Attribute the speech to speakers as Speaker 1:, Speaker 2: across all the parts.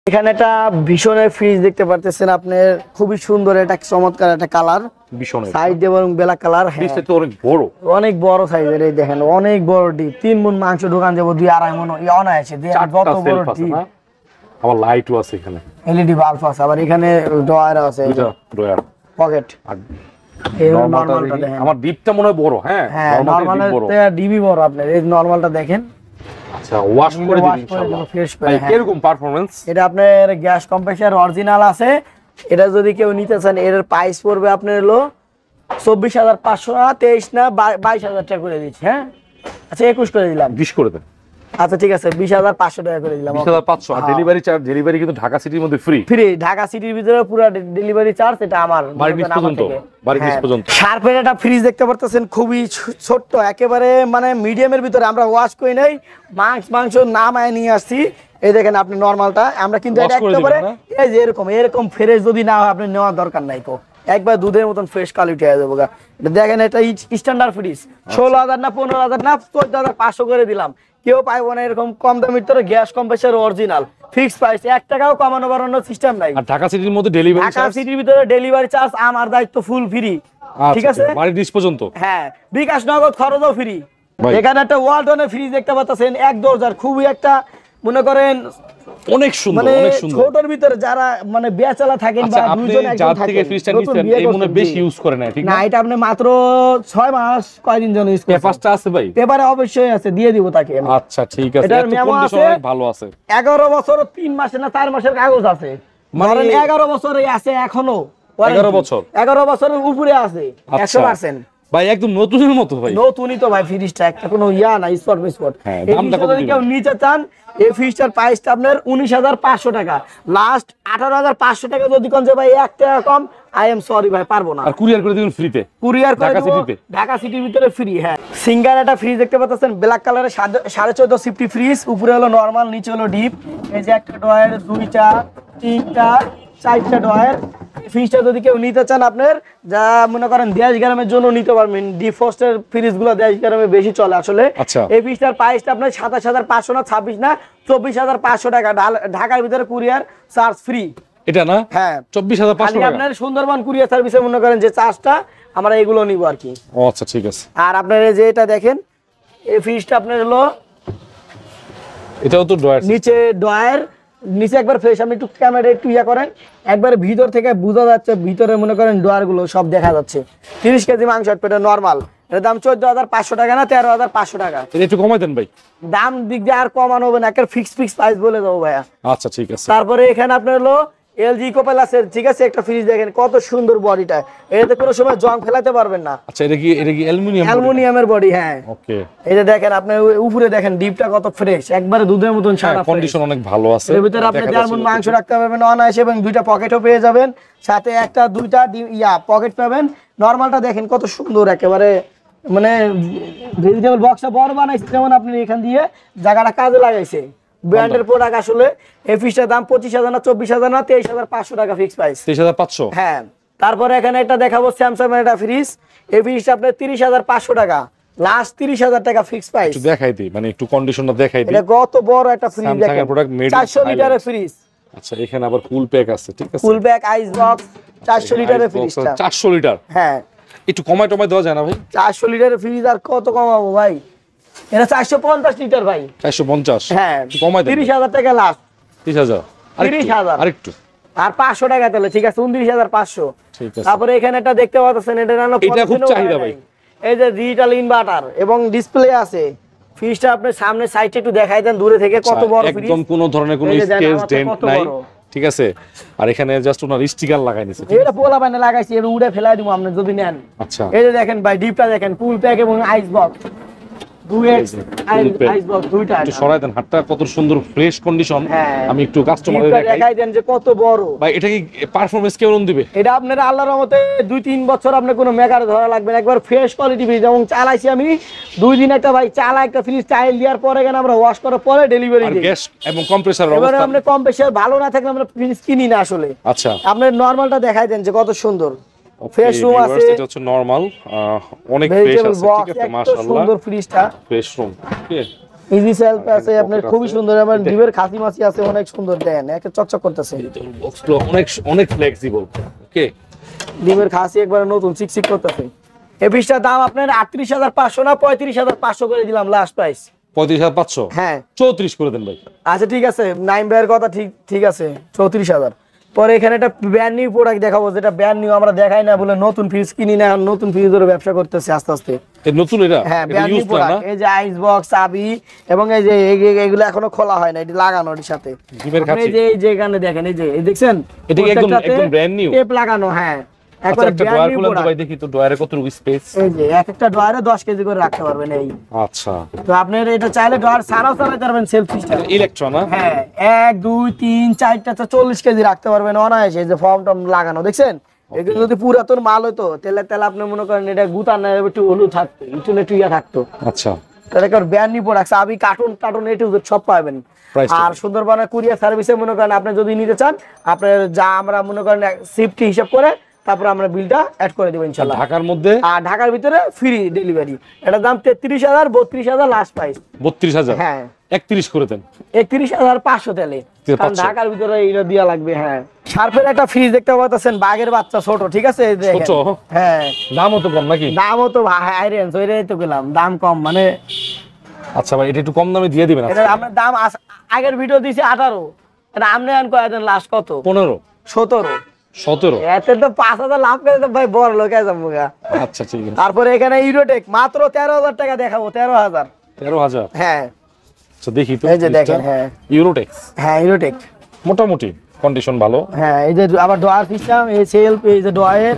Speaker 1: এখানে একটা ভীষণের ফ্রিজ দেখতে পারতেছেন আপনি, খুবই সুন্দর, এটা চমৎকার একটা কালার, ভীষণের সাইজ এবং ব্ল্যাক কালার।
Speaker 2: ফ্রিজটা তো অনেক বড়,
Speaker 1: অনেক বড় সাইজের, এই দেখেন অনেক বড় ডিপ, 3 মণ মাংস ঢোকান যাবো, 2-2.5 মণ অনায়াসে। যত বড় ডিপ,
Speaker 2: আবার লাইটও আছে এখানে,
Speaker 1: এলইডি বাল্ব আছে, আবার এখানে ড্রয়ার আছে,
Speaker 2: ড্রয়ার,
Speaker 1: পকেট। এই নরমালটা দেখেন,
Speaker 2: আমার ডিপটা মনে হয় বড়। হ্যাঁ,
Speaker 1: নরমালটা ডিবি বড়। আপনি এই নরমালটা দেখেন।
Speaker 2: আচ্ছা, ওয়াশ করে দিন ইনশাআল্লাহ।
Speaker 1: ফ্রেশ করে।
Speaker 2: কি রকম পারফরম্যান্স?
Speaker 1: এটা আপনার গ্যাস কম্প্রেসর অরিজিনাল আছে। এটা যদি কেউ নিতে চান, এর প্রাইস পড়বে আপনার হলো 24,500 না, 23 না, 22,000 টাকা করে দিচ্ছি। হ্যাঁ, আচ্ছা 21 করে দিলাম।
Speaker 2: 20 করে দেন।
Speaker 1: আচ্ছা ঠিক আছে, 20,500 টাকা করে দিলাম।
Speaker 2: 20,500। আর ডেলিভারি চার্জ? ডেলিভারি কিন্তু ঢাকা সিটির মধ্যে ফ্রি।
Speaker 1: ঢাকা সিটির ভিতরে পুরো ডেলিভারি চার্জ, এটা আমার
Speaker 2: বাড়ির নিচ পর্যন্ত।
Speaker 1: শার্পের একটা ফ্রিজ দেখতে পারতেছেন, খুবই ছোট্ট, একেবারে মানে মিডিয়ামের ভিতরে। আমরা ওয়াশ করি নাই, মাংস নামায় নিয়ে আসছি। এই দেখেন আপনি নরমালটা, আমরা কিন্তু এটা একেবারে এই যে এরকম ফ্রেশ যদি না হয়, আপনি নেওয়ার দরকার নাই। একবার দুধের মতন ফ্রেশ কোয়ালিটি হয়ে যাবে। এটা দেখেন, এটা স্ট্যান্ডার্ড ফ্রিজ। 16,000 না 15,000 না 14,500 করে দিলাম। কেউ পাইবো না এরকম কম দামের ভিতরে gas compressor original, fix price, 1 টাকাও কমানো বাড়ানোর সিস্টেম নাই।
Speaker 2: আর ঢাকা সিটির মধ্যে ডেলিভারি চার্জ?
Speaker 1: ঢাকা সিটির ভিতরে ডেলিভারি চার্জ আমার দায়িত্ব, ফুল ফ্রি। ঠিক আছে,
Speaker 2: বাড়ির নিচ পর্যন্ত।
Speaker 1: হ্যাঁ, বিকাশ নগদ খরচও ফ্রি। এখানে একটা ওয়ালটনের ফ্রিজ দেখতে পাচ্ছেন, এক দরজার, খুবই একটা মনে করেন
Speaker 2: অনেক সুন্দর, অনেক সুন্দর।
Speaker 1: ছোটর ভিতরে যারা মানে বেচালা থাকেন বা দুইজন একজন থাকেন,
Speaker 2: থেকে ফ্রিজটা নিছেন এই মনে বেশি ইউজ করে না, ঠিক না?
Speaker 1: না, এটা আপনি মাত্র 6 মাস কয়দিন জন ইউজ করেন।
Speaker 2: পেপারটা আছে ভাই?
Speaker 1: পেপারে অবশ্যই আছে, দিয়ে দিব তাকে।
Speaker 2: আচ্ছা ঠিক আছে,
Speaker 1: এটার মেমো আছে,
Speaker 2: অনেক ভালো আছে।
Speaker 1: 11 বছর 3 মাস না 4 মাসের কাগজ আছে। মানে 11 বছরে আছে এখনো।
Speaker 2: 11 বছর?
Speaker 1: 11 বছরের উপরে আছে 100%।
Speaker 2: ভাই একদম নতুনের মতো ভাই।
Speaker 1: নতুনই তো ভাই ফ্রিজটা, একটা কোনো ইয়া না, স্পট বাই স্পট।
Speaker 2: দামটা কত দিবেন?
Speaker 1: কেউ নিতে চান, এই ফ্রিজটার প্রাইসটা আপনার 19,500 টাকা, লাস্ট 18,500 টাকা। যদি কোন যে ভাই 1 টাকা কম, আই এম সরি ভাই, পারবো না।
Speaker 2: আর কুরিয়ার করে দিবেন ফ্রিতে?
Speaker 1: কুরিয়ার করে দেব ঢাকা সিটির ভিতরে ফ্রি। হ্যাঁ, সিঙ্গার একটা ফ্রিজ দেখতে পাচ্ছেন, ব্ল্যাক কালারের 14.5 সিফটি ফ্রিজ। উপরে হলো নরমাল, নিচে হলো ডিপ। এই যে একটা ডয়ার, 2টা 3টা 4টা ডয়ার। ফ্রিজটা যদি কেউ নিতে চান, আপনার যা মনে করেন দেশ গ্রামের জন্য নিতে পারবেন। ডিফ্রস্টের ফ্রিজগুলো দেশ গ্রামে বেশি চলে আসলে। এই ফ্রিজটার প্রাইসটা আপনার 27,500 না 26 না 24,500 টাকা। ঢাকার ভিতরে কুরিয়ার চার্জ ফ্রি।
Speaker 2: এটা না?
Speaker 1: হ্যাঁ,
Speaker 2: 24,500 টাকা।
Speaker 1: আপনার সুন্দরবন কুরিয়ার সার্ভিসে মনে করেন যে চার্জটা, আমরা এগুলো নিব আর কি।
Speaker 2: ও আচ্ছা ঠিক আছে।
Speaker 1: আর আপনার এই যে এটা দেখেন, এই ফ্রিজটা আপনার হলো,
Speaker 2: এটাও তো ডয়ার,
Speaker 1: নিচে ডয়ার, নিচে একবার ফ্রেশ। আপনি একটু ক্যামেরা একটু ইয়া করেন, একবার ভিতর থেকে বোঝা যাচ্ছে, ভিতরে মনে করেন ডয়ার গুলো সব দেখা যাচ্ছে। 30 কেজি মাংস পেটে নরমাল, এর দাম 14,500 টাকা না 13,500 টাকা।
Speaker 2: এটা একটু কমাই দেন ভাই।
Speaker 1: দাম দিক দিয়ে আর কমানো হবে না, একটা ফিক্স প্রাইস বলে দেবো ভাইয়া।
Speaker 2: আচ্ছা ঠিক আছে।
Speaker 1: তারপরে এখানে আপনার হলো এলজি কোপেলাসের, ঠিক আছে, একটা ফ্রিজ দেখেন কত সুন্দর বডিটা, এটাতে কোনো সময় জং ফেলাতে পারবেন না।
Speaker 2: আচ্ছা, এটা কি
Speaker 1: অ্যালুমিনিয়ামের বডি? হ্যাঁ,
Speaker 2: ওকে।
Speaker 1: এটা দেখেন আপনি উপরে দেখেন, ডিপটা কত ফ্রেশ, একবারে দুধের মতন সাদা,
Speaker 2: কন্ডিশন অনেক ভালো আছে।
Speaker 1: এর ভিতরে আপনি জার্মান মাংস রাখতে পারবেন অনায়াসে, এবং 2টা পকেটও পেয়ে যাবেন, সাথে একটা 2টা পকেট পাবেন। নরমালটা দেখেন কত সুন্দর, একেবারে মানে ভেজিটেবল বক্সটা বড় বানাইছে, যেমন আপনি এখান দিয়ে জায়গাটা কাজে লাগাইছে। ব্র্যান্ডের প্রোডাক্ট আসলে। এই ফ্রিজটার দাম 25,000 না 24,000 না 23,500 টাকা ফিক্স প্রাইস।
Speaker 2: 23,500?
Speaker 1: হ্যাঁ। তারপরে এখানে একটা দেখাবো স্যামসাং এর একটা ফ্রিজ। এই ফ্রিজটা আপনার 30,500 টাকা, লাস্ট 30,000 টাকা ফিক্স প্রাইস।
Speaker 2: একটু দেখাই দিই, মানে একটু কন্ডিশনটা দেখাই দিই।
Speaker 1: এটা কত বড় একটা ফ্রিজ দেখেন,
Speaker 2: স্যামসাং এর প্রোডাক্ট, মেড
Speaker 1: 400 লিটারের ফ্রিজ।
Speaker 2: আচ্ছা, এখানে আবার কুল প্যাক আছে, ঠিক আছে,
Speaker 1: কুল প্যাক, আইস বক্স, 400 লিটারের ফ্রিজটা।
Speaker 2: 400 লিটার?
Speaker 1: হ্যাঁ।
Speaker 2: একটু কমাই দেওয়া যায় না ভাই?
Speaker 1: 400 লিটারের ফ্রিজ আর কত কমাবো ভাই, এটা 450 লিটার ভাই।
Speaker 2: 450?
Speaker 1: হ্যাঁ,
Speaker 2: কমাই দেন।
Speaker 1: 30,000 টাকা লাস্ট।
Speaker 2: 30,000?
Speaker 1: 30,000
Speaker 2: আরেকটু,
Speaker 1: আর 500 টাকা তাহলে, ঠিক আছে, 29,500।
Speaker 2: ঠিক আছে।
Speaker 1: তারপরে এখানে একটা দেখতে পাচ্ছেন, এটা নানো,
Speaker 2: এটা খুব চাহিদা ভাই।
Speaker 1: এই যে ডিজিটাল ইনভার্টার এবং ডিসপ্লে আছে। ফ্রিজটা আপনি সামনে সাইডে একটু দেখাই দেন দূরে থেকে, কত বড় ফ্রিজ,
Speaker 2: একদম কোনো ধরনের কোনো স্কেচ ডেন্ট নাই, ঠিক আছে। আর এখানে জাস্ট ওনার স্টিকার লাগাই নিছে,
Speaker 1: এটা পোলা বানে লাগাইছি, এটা উড়ে ফেলাই দিব আপনি যদি নেন।
Speaker 2: আচ্ছা,
Speaker 1: এই যে দেখেন ভাই, ডিপটা দেখেন, কুল প্যাক এবং আইস বক্স, 2x আইস বক্স, দুইটা।
Speaker 2: একটু সরাই দেন হাতটা, কত সুন্দর ফ্রেশ কন্ডিশন। আমি একটু কাস্টমারদের
Speaker 1: দেখাই দেন যে কত বড়
Speaker 2: ভাই। এটা কি পারফরম্যান্স কেমন দিবে?
Speaker 1: এটা আপনার আল্লাহর রহমতে 2-3 বছর আপনি কোনো মেকার ধরা লাগবে না, একবার ফ্রেশ কোয়ালিটি ফ্রিজ। এবং চালাইছি আমি 2 দিন একটা ভাই, চালা একটা ফ্রিজ টাইল দেওয়ার পরে কেন আমরা ওয়াশ করার পরে ডেলিভারি দিই।
Speaker 2: গ্যাস এবং কম্প্রেসর
Speaker 1: এবারে আপনি কম্প্রেসর ভালো না থাকলে আমরা ফ্রিজ কিনি না আসলে।
Speaker 2: আচ্ছা,
Speaker 1: আপনি নরমালটা দেখাই দেন যে কত সুন্দর ফ্রেশ রুম আছে।
Speaker 2: এটা হচ্ছে নরমাল, অনেক ফ্রেশ আছে, ঠিক আছে, মাশাআল্লাহ,
Speaker 1: সুন্দর ফ্রিজটা,
Speaker 2: ফ্রেশ রুম। ওকে,
Speaker 1: ইজি সেলফ আছে আপনার, খুবই সুন্দর। আবার ডিবের খাসি মাছি আছে অনেক সুন্দর, দেন একটা চকচক করতেছে।
Speaker 2: বক্সগুলো অনেক অনেক ফ্লেক্সিবল। ওকে,
Speaker 1: ডিবের খাসি একবার নতুন চিকচিক করতেছে। এই পিসটার দাম আপনার ৩৮৫০০ না ৩৫৫০০ করে দিলাম লাস্ট প্রাইস।
Speaker 2: ৩৫৫০০?
Speaker 1: হ্যাঁ
Speaker 2: ৩৪ করে দেন ভাই।
Speaker 1: আচ্ছা ঠিক আছে, নাইম ভাইয়ের কথা ঠিক আছে, ৩৪,০০০। পরে এখানে একটা ব্র্যান্ড নিউ প্রোডাক্ট দেখাবো, যেটা ব্র্যান্ড নিউ আমরা দেখাই না বলে নতুন ফ্রিজ কিনি না, নতুন ফ্রিজের ব্যবসা করতেছে আস্তে আস্তে।
Speaker 2: এই নতুন এটা?
Speaker 1: হ্যাঁ ব্র্যান্ড নিউ প্রোডাক্ট। এই যে আইস বক্স, চাবি এবং এই যে এগুলো এখনো খোলা হয় না, এটা লাগানো এর সাথে। এই যে যেখানে দেখেন, এই যে দেখছেন,
Speaker 2: এটা কি একদম ব্র্যান্ড নিউ
Speaker 1: টেপ লাগানো? হ্যাঁ
Speaker 2: একবার ব্র্যান্ড নিউ প্রোডাক্ট। ভাই দেখি তো ডয়ারে কতটুকু স্পেস।
Speaker 1: এই যে একটা ডয়ারে 10 কেজি করে রাখতে পারবেন এই।
Speaker 2: আচ্ছা,
Speaker 1: তো আপনার এটা চাইলে ডয়ার ছাড়াও চালাতে পারবেন সেলফ সিস্টেম
Speaker 2: ইলেকট্রন।
Speaker 1: হ্যাঁ 1 2 3 4টা 40 কেজি রাখতে পারবেন অনায়াসে। এই যে ফর্ম টম লাগানো দেখছেন, এগুলো যদি পুরাতন মাল হতো তাহলে আপনি মনে করেন এটা গুতান না, একটু হলু থাকতো, ইটুনে টুইয়া থাকতো।
Speaker 2: আচ্ছা,
Speaker 1: তাহলে কার ব্র্যান্ড নিউ প্রোডাক্ট, চাবি, কার্টুন এ টু জেড সব পাবেন। আর সুন্দরবনের কুরিয়ার সার্ভিসে মনে করেন আপনি যদি নিতে চান, আপনার যা আমরা মনে করেন শিফট হিসাব করে তারপর আমরা বিলটা অ্যাড করে দেব ইনশাআল্লাহ।
Speaker 2: ঢাকার মধ্যে? আর
Speaker 1: ঢাকার ভিতরে ফ্রি ডেলিভারি। এটার দাম ৩৩,০০০, ৩২,০০০ লাস্ট প্রাইস।
Speaker 2: ৩২,০০০?
Speaker 1: হ্যাঁ
Speaker 2: ৩১ করে দেন।
Speaker 1: ৩১,৫০০ তেলে, কারণ ঢাকার ভিতরে এটা দেয়া লাগবে। হ্যাঁ শার্পের একটা ফ্রিজ দেখতে পাচ্ছেন, বাঘের বাচ্চা, ছোট, ঠিক আছে?
Speaker 2: ছোট?
Speaker 1: হ্যাঁ
Speaker 2: দামও তো কম নাকি?
Speaker 1: দামও তো হাইরেঞ্জ, ওইটাই তো গেলাম, দাম কম মানে।
Speaker 2: আচ্ছা ভাই, এটা একটু কম দামে দিয়ে দিবেন।
Speaker 1: এটা আমরা দাম আগের ভিডিও দিছি 18, এটা আপনি আন কয়েন লাস্ট কত?
Speaker 2: 15
Speaker 1: 17 এতে তো ৫,০০০ লাভ করে তো ভাই বড় লোক হয়ে যাবো।
Speaker 2: আচ্ছা ঠিক আছে।
Speaker 1: তারপরে এখানে ইউরোটেক মাত্র ১৩,০০০ টাকা দেখাবো। ১৩,০০০? হ্যাঁ
Speaker 2: আচ্ছা দেখি তো।
Speaker 1: এই যে দেখেন, হ্যাঁ
Speaker 2: ইউরোটেক্স।
Speaker 1: হ্যাঁ ইউরোটেক
Speaker 2: মোটামুটি কন্ডিশন ভালো।
Speaker 1: হ্যাঁ এই যে আবার ডয়ার সিস্টেম, এই সেলফ, এই যে ডয়ার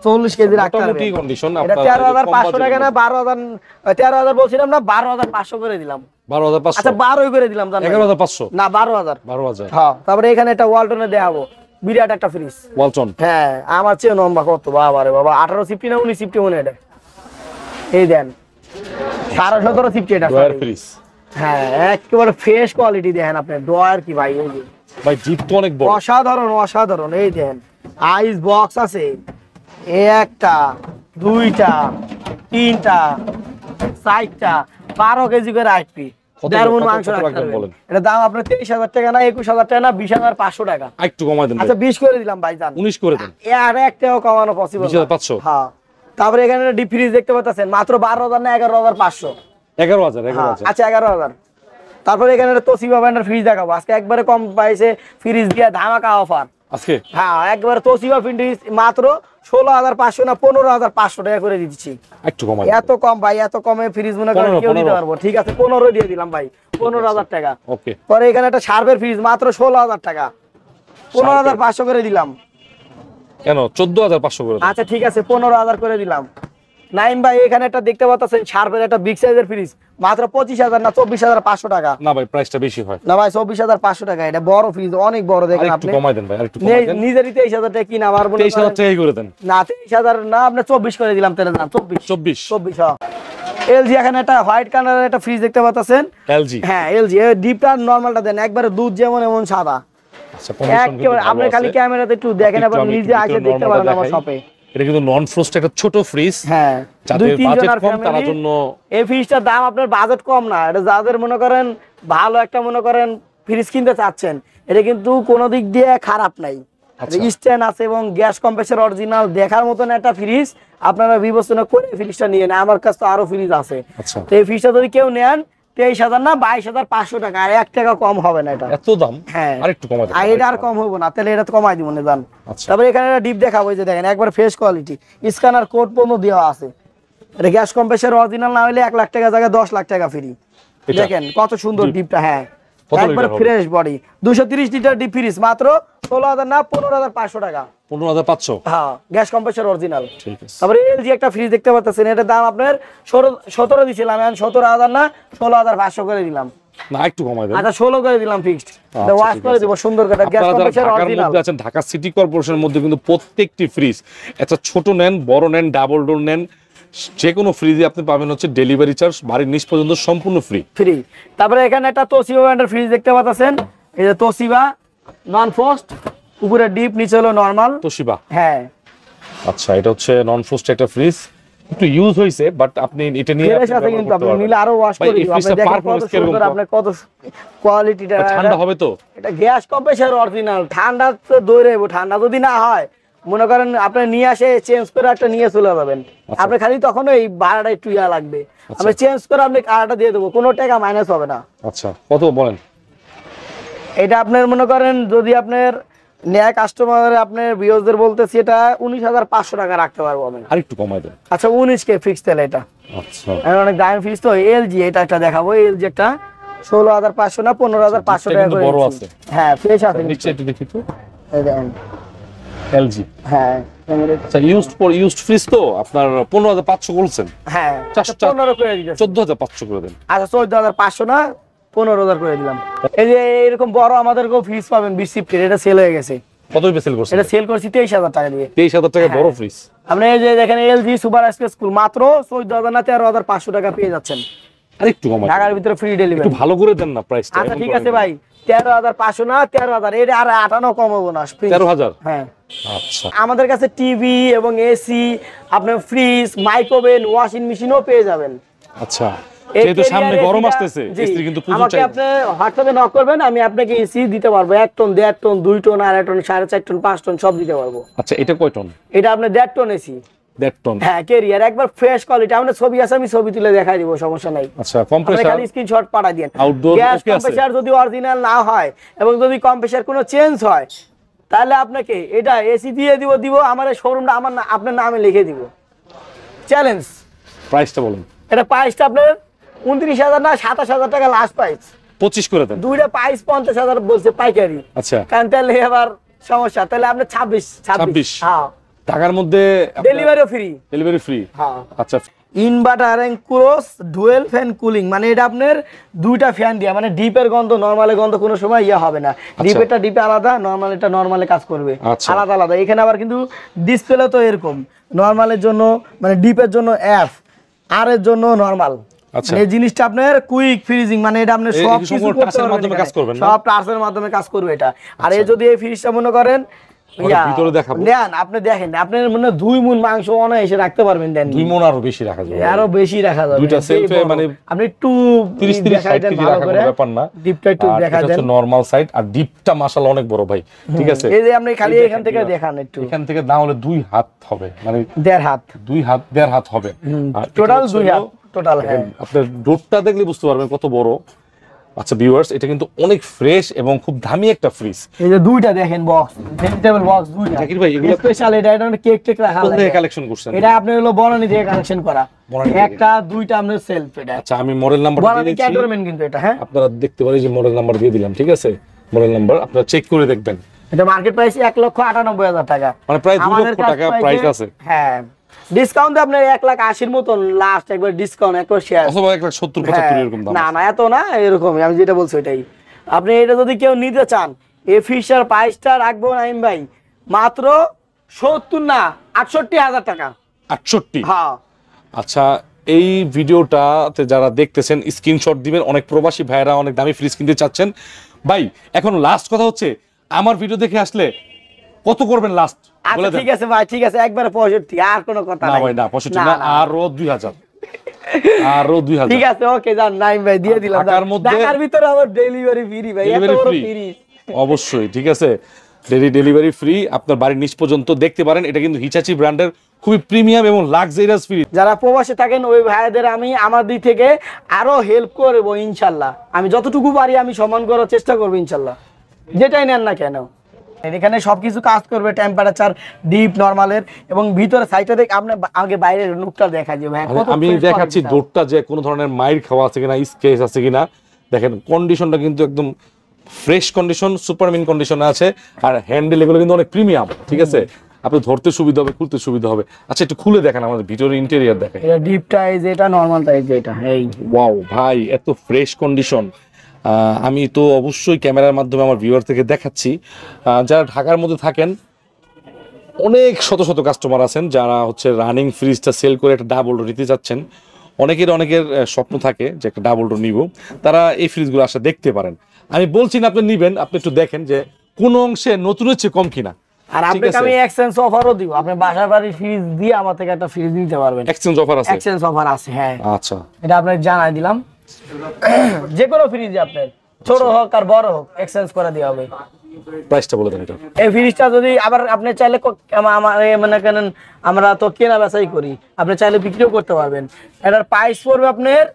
Speaker 1: 40 কেজি রাখতে হবে।
Speaker 2: মোটামুটি কন্ডিশন।
Speaker 1: এটা ১৩,৫০০ টাকা না ১২,০০০? ১৩,০০০ বলছিলাম না, ১২,৫০০ করে দিলাম।
Speaker 2: ১২,৫০০?
Speaker 1: আচ্ছা ১২ই করে দিলাম।
Speaker 2: ১১,৫০০?
Speaker 1: না ১২,০০০।
Speaker 2: ১২,০০০?
Speaker 1: হ্যাঁ। তারপরে এখানে একটা ওয়ালটনে দেখাবো, বিরাট একটা ফ্রিজ।
Speaker 2: ওয়ালটন? হ্যাঁ
Speaker 1: আমার চেয়ে লম্বা কত, বাবা রে বাবা, 18 সিফটি না 19 সিফটি মনে এটা। এই দেন 17.5 সিফটি এটা
Speaker 2: ডয়ার ফ্রিজ।
Speaker 1: হ্যাঁ একেবারে ফ্রেশ কোয়ালিটি দেখেন আপনি। ডয়ার কি ভাই, এই যে
Speaker 2: ভাই জিপ তো অনেক বড়,
Speaker 1: অসাধারণ। এই দেন আইস বক্স আছে, একটা, দুইটা, তিনটা, চারটা, 12 কেজি করে আইপি, 1.5 মণ মাংস রাখতে পারবেন। এটা দাম আপনার 23,০০০ টাকা না 21,০০০ টাকা না 20,৫০০ টাকা।
Speaker 2: একটু কমাই দেন।
Speaker 1: আচ্ছা 20 করে দিলাম ভাই, জান
Speaker 2: 19 করে দেন।
Speaker 1: আর একটাও কমানো পসিবল না।
Speaker 2: 20,৫০০?
Speaker 1: হ্যাঁ। তারপরে এখানে ডিপ ফ্রিজ দেখতে পাচ্ছেন, মাত্র 12,০০০ না 11,৫০০?
Speaker 2: 11,০০০।
Speaker 1: আচ্ছা 11,০০০। তারপরে এখানে একটা তোশিবা ব্র্যান্ডের ফ্রিজ দেখাবো আজকে, একবারে কম প্রাইসে ফ্রিজ দিয়ে ধামাকা অফার
Speaker 2: আজকে।
Speaker 1: হ্যাঁ একবারে তোশিবা ফ্রিজ মাত্র 16,৫০০ না 15,৫০০ টাকা করে দিচ্ছি।
Speaker 2: একটু কমাই।
Speaker 1: এত কম ভাই, এত কমে ফ্রিজ মনে করেন কেউ দিতে পারবো? ঠিক আছে 15 দিয়ে দিলাম ভাই, 15,০০০ টাকা।
Speaker 2: ওকে।
Speaker 1: পরে এখানে একটা শার্পের ফ্রিজ মাত্র 16,০০০ টাকা, 15,৫০০ করে দিলাম।
Speaker 2: কেন 14,৫০০ করে?
Speaker 1: আচ্ছা ঠিক আছে 15,০০০ করে দিলাম। নাইম ভাই এখানে একটা দেখতে পাচ্ছেন শার্পের একটা বিগ সাইজের ফ্রিজ, মাত্র 25,০০০ না 24,৫০০ টাকা।
Speaker 2: না ভাই প্রাইসটা বেশি হয়।
Speaker 1: না ভাই 24,৫০০ টাকা, এটা বড় ফ্রিজ, অনেক বড় দেখেন আপনি।
Speaker 2: একটু কমাই দেন ভাই, আরেকটু কমাই দেন।
Speaker 1: নিজেরই 23,০০০ টাকা কিনা, আমার
Speaker 2: 23,০০০ টাকাই করে দেন।
Speaker 1: না 23,০০০ না, আপনি 24 করে দিলাম তাহলে। না 24। হ্যাঁ। এলজি এখানে একটা হোয়াইট কালারের একটা ফ্রিজ দেখতে পাচ্ছেন।
Speaker 2: এলজি?
Speaker 1: হ্যাঁ এলজি। ডিপটা নরমালটা দেন, একবারে দুধ যেমন এমন সাদা।
Speaker 2: আচ্ছা কন্ডিশন
Speaker 1: আপনি খালি ক্যামেরাতে একটু দেখেন, আবার নিজে আসে দেখতে পারেন আমার শপে।
Speaker 2: এটা কিন্তু নন ফ্রস্ট একটা ছোট ফ্রিজ।
Speaker 1: হ্যাঁ
Speaker 2: যাদের বাজেট কম তার জন্য
Speaker 1: এই ফ্রিজটার দাম, আপনার বাজেট কম না, এটা যাদের মনে করেন ভালো একটা মনে করেন ফ্রিজ কিনতে চাচ্ছেন, এটা কিন্তু কোনো দিক দিয়ে খারাপ নাই। স্ট্যান্ড আছে এবং গ্যাস কম্প্রেসর অরিজিনাল, দেখার মতন একটা ফ্রিজ। আপনারা বিবেচনা করে ফ্রিজটা নিয়ে নেন, আমার কাছে তো আরো ফ্রিজ আছে। তো এই ফ্রিজটা যদি কেউ নেন 23,০০০ না 22,৫০০ টাকা, আর 1 টাকা কম হবে না। এটা
Speaker 2: এত দাম?
Speaker 1: হ্যাঁ
Speaker 2: আরেকটু কমাই দেন।
Speaker 1: আর এটা আর কম হবে না, তাহলে এটা তো কমাই দিব না জান।
Speaker 2: আচ্ছা।
Speaker 1: তারপরে এখানে একটা ডিপ দেখাবো, এই যে দেখেন একবার ফ্রেশ কোয়ালিটি, স্ক্যানার কোড পর্যন্ত দেওয়া আছে। এটা গ্যাস কম্প্রেসর অরিজিনাল না হলে 1 লাখ টাকা জায়গায় 10 লাখ টাকা ফ্রি। দেখেন কত সুন্দর ডিপটা। হ্যাঁ একবার fresh body, 230 litre deep fridge, মাত্র 16,০০০ না 15,৫০০ টাকা।
Speaker 2: 15,৫০০?
Speaker 1: হ্যাঁ গ্যাস কম্প্রেসর অরিজিনাল।
Speaker 2: ঠিক আছে।
Speaker 1: তারপরে এলজি একটা ফ্রিজ দেখতে পাচ্ছেন, এটার দাম আপনার 17 দিছিলাম, এখন 17,০০০ না 16,৫০০ করে দিলাম।
Speaker 2: না একটু কমাই দেন।
Speaker 1: আচ্ছা 16 করে দিলাম ফিক্সড। এটা ওয়াশ করে দিব সুন্দর করে, গ্যাস কম্প্রেসর অরিজিনাল।
Speaker 2: মধ্যে আছেন ঢাকা সিটি কর্পোরেশনের মধ্যে কিন্তু প্রত্যেকটি ফ্রিজ, একটা ছোট নেন, বড় নেন, ডাবল ডোর নেন, যে কোনো ফ্রিজে আপনি পাবেন হচ্ছে ডেলিভারি চার্জ বাড়ির নিচ পর্যন্ত সম্পূর্ণ ফ্রি।
Speaker 1: তারপরে এখানে একটা তোশিবা ব্র্যান্ডের ফ্রিজ দেখতে পাচ্ছেন, এই যে তোশিবা নন ফ্রস্ট, উপরে ডিপ নিচে হলো নরমাল।
Speaker 2: তোশিবা?
Speaker 1: হ্যাঁ।
Speaker 2: আচ্ছা এটা হচ্ছে নন ফ্রস্ট একটা ফ্রিজ, একটু ইউজ হইছে, বাট আপনি এটা নিয়ে
Speaker 1: ফ্রেশ আছে কিন্তু আপনি নিলে আরো ওয়াশ করে দিবেন। আপনি দেখেন কত সুন্দর, আপনি কত কোয়ালিটিটা।
Speaker 2: ঠান্ডা হবে তো?
Speaker 1: এটা গ্যাস কম্প্রেসার অরিজিনাল। ঠান্ডা তো দৌড়াইবো, ঠান্ডা যদি না হয় মনে করেন আপনি নিয়ে আসে চেঞ্জ করে একটা নিয়ে চলে যাবেন। আপনি খালি তখন এই ভাড়াটা একটু ইয়া লাগবে, আমি চেঞ্জ করে আপনি আড়াটা দিয়ে দেবো, কোনো টাকা মাইনাস হবে না।
Speaker 2: আচ্ছা, কত বলেন?
Speaker 1: এটা আপনার মনে করেন যদি আপনার ন্যায় কাস্টমার আপনার ভিউয়ারদের বলতেছি, এটা 19,500 টাকা রাখতে পারবো আমি।
Speaker 2: আর একটু কমাই দেন।
Speaker 1: আচ্ছা 19K ফিক্স তাহলে এটা।
Speaker 2: আচ্ছা,
Speaker 1: অনেক দাম ফিক্স তো। এলজি এটা একটা দেখাবো, এলজি একটা 16,500 না 15,500 টাকা করে।
Speaker 2: বড় আছে,
Speaker 1: হ্যাঁ ফ্রেশ আছে।
Speaker 2: নিচে একটু দেখি তো,
Speaker 1: এই দেখেন
Speaker 2: এলজি।
Speaker 1: হ্যাঁ
Speaker 2: আচ্ছা, ইউজড ফ্রিজ তো আপনার 15,500 বলছেন?
Speaker 1: হ্যাঁ
Speaker 2: 15
Speaker 1: করে দিচ্ছি।
Speaker 2: 14,500 করে দেন।
Speaker 1: আচ্ছা 14,500 না 15,000 করে দিলাম। এই যে এরকম বড় আমাদেরকেও ফ্রিজ পাবেন 20 শিফটের, এটা সেল হয়ে গেছে।
Speaker 2: কত সেল করছেন?
Speaker 1: এটা সেল করছি 23,000 টাকা দিয়ে।
Speaker 2: 23,000 টাকা বড় ফ্রিজ।
Speaker 1: আপনি এই যে দেখেন এলজি সুপার স্পেস কুল মাত্র 14,000 না 13,500 টাকা পেয়ে যাচ্ছেন।
Speaker 2: আর একটু কমাই,
Speaker 1: ঢাকার ভিতরে ফ্রি ডেলিভারি।
Speaker 2: একটু ভালো করে দেন না প্রাইসটা।
Speaker 1: আচ্ছা ঠিক আছে ভাই, 13,500 না 13,000, এটা আর 58 কমাবো না।
Speaker 2: 13,000?
Speaker 1: হ্যাঁ।
Speaker 2: আচ্ছা,
Speaker 1: আমাদের কাছে টিভি এবং এসি, আপনার ফ্রিজ, মাইক্রোওভেন, ওয়াশিং মেশিনও পেয়ে যাবেন।
Speaker 2: আচ্ছা, যেহেতু সামনে গরম আসতেছে, এসি কিন্তু প্রচুর
Speaker 1: আমাকে
Speaker 2: চাই।
Speaker 1: আপনি হোয়াটসঅ্যাপে নক করবেন, আমি আপনাকে এসি দিতে পারবো 1 ton, 1.5 ton, 2 ton, 2.5 ton, 4.5 ton, 5 ton সব দিতে পারবো।
Speaker 2: আচ্ছা, এটা কয় টন?
Speaker 1: এটা আপনি 1.5 টন এসি।
Speaker 2: 1.5 টন?
Speaker 1: হ্যাঁ ক্যারিয়ার, একবার ফ্রেশ কোয়ালিটি। আমরা ছবি আছে, আমি ছবি তুলে দেখাই দিব, সমস্যা নাই।
Speaker 2: আচ্ছা, কম্প্রেসার
Speaker 1: খালি স্ক্রিনশট পাঠিয়ে দেন।
Speaker 2: আউটডোর
Speaker 1: গ্যাস
Speaker 2: ওকে আছে?
Speaker 1: কম্প্রেসার যদি অরিজিনাল না হয় এবং যদি কম্প্রেসার কোনো চেঞ্জ হয়, তাহলে আপনাকে এটা এসি দিয়ে দিব আমার এই শোরুমটা আপনার নামে লিখে দিব। চ্যালেঞ্জ।
Speaker 2: প্রাইসটা বলুন।
Speaker 1: এটা প্রাইসটা আপনার 29,000 না 27,000 টাকা লাস্ট প্রাইস।
Speaker 2: 25 করে দেন।
Speaker 1: দুইটা প্রাইস 50,000 বলছে পাইকারি।
Speaker 2: আচ্ছা,
Speaker 1: কারণ তাহলে আবার সমস্যা, তাহলে আপনি 26। হ্যাঁ,
Speaker 2: ঢাকার মধ্যে
Speaker 1: ডেলিভারিও ফ্রি।
Speaker 2: Delivery free?
Speaker 1: হ্যাঁ।
Speaker 2: আচ্ছা,
Speaker 1: inverter and cross dual fan cooling, মানে এটা আপনার দুইটা ফ্যান দিয়ে, মানে ডিপের গন্ধ নরমালের গন্ধ কোনো সময় ইয়া হবে না। ডিপেরটা ডিপে আলাদা, নরমাল এটা নরমালে কাজ করবে আলাদা আলাদা। এখানে আবার কিন্তু ডিসপ্লে তো এরকম, নরমালের জন্য মানে ডিপের জন্য এফ, আর এর জন্য নরমাল।
Speaker 2: আচ্ছা,
Speaker 1: এই জিনিসটা আপনার কুইক ফ্রিজিং, মানে এটা আপনার সব কিছু
Speaker 2: টাচের মাধ্যমে কাজ করবে,
Speaker 1: সব টাচের মাধ্যমে কাজ করবে এটা। আর এই যদি এই ফ্রিজটা মনে করেন
Speaker 2: ভিতরে দেখাবো,
Speaker 1: নেন আপনি দেখেন, আপনার মনে 2 মণ মাংস অনায়াসে রাখতে পারবেন। দেন
Speaker 2: 2 মণ আরো বেশি রাখা যাবে,
Speaker 1: আরো বেশি রাখা যাবে।
Speaker 2: দুইটা সেলফে মানে
Speaker 1: আপনি একটু
Speaker 2: 30-60 কেজি রাখা কোনো ব্যাপার না।
Speaker 1: ডিপটা একটু দেখা দেন।
Speaker 2: এটা নরমাল সাইজ, আর ডিপটা মাশাআল্লাহ অনেক বড় ভাই। ঠিক আছে,
Speaker 1: এই যে আপনি খালি এখান থেকে দেখান একটু,
Speaker 2: এখান থেকে না হলে 2 হাত হবে, মানে
Speaker 1: 1.5 হাত,
Speaker 2: 2.5 হাত হবে। আর
Speaker 1: টোটাল 2 হাত টোটাল। হ্যাঁ,
Speaker 2: আপনার ডোরটা দেখলে বুঝতে পারবেন কত বড়। আচ্ছা ভিউয়ার্স, এটা কিন্তু অনেক ফ্রেশ এবং খুব দামি একটা ফ্রিজ।
Speaker 1: এই যে দুইটা দেখেন বক্স, ভেজিটেবল বক্স দুইটা।
Speaker 2: জাকির ভাই, এগুলো
Speaker 1: স্পেশাল, এটা কেক টেক রাখা
Speaker 2: কোথা থেকে কালেকশন করছেন?
Speaker 1: এটা আপনি হলো বনানী থেকে কালেকশন করা, একটা দুইটা আপনার সেলফ। এটা
Speaker 2: আচ্ছা, আমি মডেল নাম্বার দিয়ে দিচ্ছি,
Speaker 1: ক্যান্টনমেন্ট কিন্তু এটা। হ্যাঁ,
Speaker 2: আপনারা দেখতে পারেন যে মডেল নাম্বার দিয়ে দিলাম। ঠিক আছে, মডেল নাম্বার আপনারা চেক করে দেখবেন।
Speaker 1: এটা মার্কেট প্রাইস 1,98,000 টাকা,
Speaker 2: মানে প্রায় 2 লক্ষ টাকা প্রাইস আছে।
Speaker 1: হ্যাঁ, ডিসকাউন্ট আপনার 1,80,000 মতন লাস্ট একবার ডিসকাউন্ট, একবার শেয়ার
Speaker 2: অথবা 1,70-75 এরকম দাম।
Speaker 1: না না এত না, এরকমই আমি যেটা বলছি ওইটাই। আপনি এটা যদি কেউ নিতে চান, এই ফিশার প্রাইসটা রাখবো নাইম ভাই মাত্র 70 না 68,000 টাকা।
Speaker 2: 68?
Speaker 1: হ্যাঁ।
Speaker 2: আচ্ছা, এই ভিডিওটাতে যারা দেখতেছেন স্ক্রিনশট দিবেন। অনেক প্রবাসী ভাইরা অনেক দামি ফ্রিজ কিনতে চাচ্ছেন ভাই। এখন লাস্ট কথা হচ্ছে, আমার ভিডিও দেখে আসলে কত করবেন লাস্ট বলে
Speaker 1: আচ্ছা
Speaker 2: দেন।
Speaker 1: ঠিক আছে ভাই, ঠিক আছে, একবারে 65, আর কোনো কথা
Speaker 2: না
Speaker 1: নাই।
Speaker 2: ভাই না, 65 না, আরো 2,000, আরো 2,000।
Speaker 1: ঠিক আছে, ওকে যান নাইম ভাই, দিয়ে দিলাম। ঢাকার ভিতরে আবার ডেলিভারি ফ্রি ভাই, এত বড় ফ্রি।
Speaker 2: অবশ্যই, ঠিক আছে, ডেলিভারি ফ্রি, আপনার বাড়ির নিচ পর্যন্ত দেখতে পারেন। এটা কিন্তু হিচাচি ব্র্যান্ডের খুবই প্রিমিয়াম এবং লাক্সারিয়াস ফ্রিজ।
Speaker 1: যারা প্রবাসে থাকেন ওই ভাইদের আমি আমার দিক থেকে আরো হেল্প করব ইনশাল্লাহ। আমি যতটুকু পারি আমি সম্মান করার চেষ্টা করবো ইনশাল্লাহ, যেটাই নেন না কেন। এখানে সবকিছু কাজ করবে, টেম্পারেচার, ডিপ, নরমালের, এবং ভিতরে সাইডটা দেখে আপনি আগে বাইরের লুকটা দেখা যাবে।
Speaker 2: আমি দেখাচ্ছি ডোরটা যে কোনো ধরনের মাইর খাওয়া আছে কিনা, স্কেচ আছে কিনা। দেখেন কন্ডিশনটা কিন্তু একদম ফ্রেশ কন্ডিশন, সুপারমিন কন্ডিশনে আছে। আর হ্যান্ডেল এগুলো কিন্তু অনেক প্রিমিয়াম। ঠিক আছে, আপনি ধরতে সুবিধা হবে, খুলতে সুবিধা হবে। আচ্ছা, একটু খুলে দেখেন আমাদের ভিতরের ইন্টেরিয়র দেখেন।
Speaker 1: এটা ডিপটা, এই যে এটা নরমালটা, এই যে এটা। এই
Speaker 2: ওয়াও ভাই, এত ফ্রেশ কন্ডিশন। আমি তো অবশ্যই ক্যামেরার মাধ্যমে আমার ভিউয়ার থেকে দেখাচ্ছি। যারা ঢাকার মধ্যে থাকেন, অনেক শত শত কাস্টমার আছেন যারা হচ্ছে রানিং ফ্রিজটা সেল করে একটা ডাবল ডোর নিতে চাচ্ছেন। অনেকের স্বপ্ন থাকে যে একটা ডাবল ডোর নিব, তারা এই ফ্রিজগুলো আসলে দেখতে পারেন। আমি বলছি না আপনি নিবেন, আপনি একটু দেখেন যে কোন অংশে নতুনের চেয়ে কম কিনা।
Speaker 1: আর আপনাকে আমি এক্সচেঞ্জ অফারও দিব, আপনি বাসা বাড়ি ফ্রিজ দিয়ে আমার থেকে একটা ফ্রিজ নিতে পারবেন।
Speaker 2: এক্সচেঞ্জ অফার আছে?
Speaker 1: এক্সচেঞ্জ অফার আছে, হ্যাঁ।
Speaker 2: আচ্ছা,
Speaker 1: এটা আপনাকে জানাই দিলাম। যে কোনো ফ্রিজ আপনার ছোট হোক আর বড় হোক এক্সচেঞ্জ করে দেওয়া হবে।
Speaker 2: প্রাইসটা বলে দেন এটা।
Speaker 1: এই ফ্রিজটা যদি আবার আপনি চাইলে আমার মানে কেন আমরা তো কেনা বেচাই করি, আপনি চাইলে বিক্রিও করতে পারবেন। এটার প্রাইস পড়বে আপনার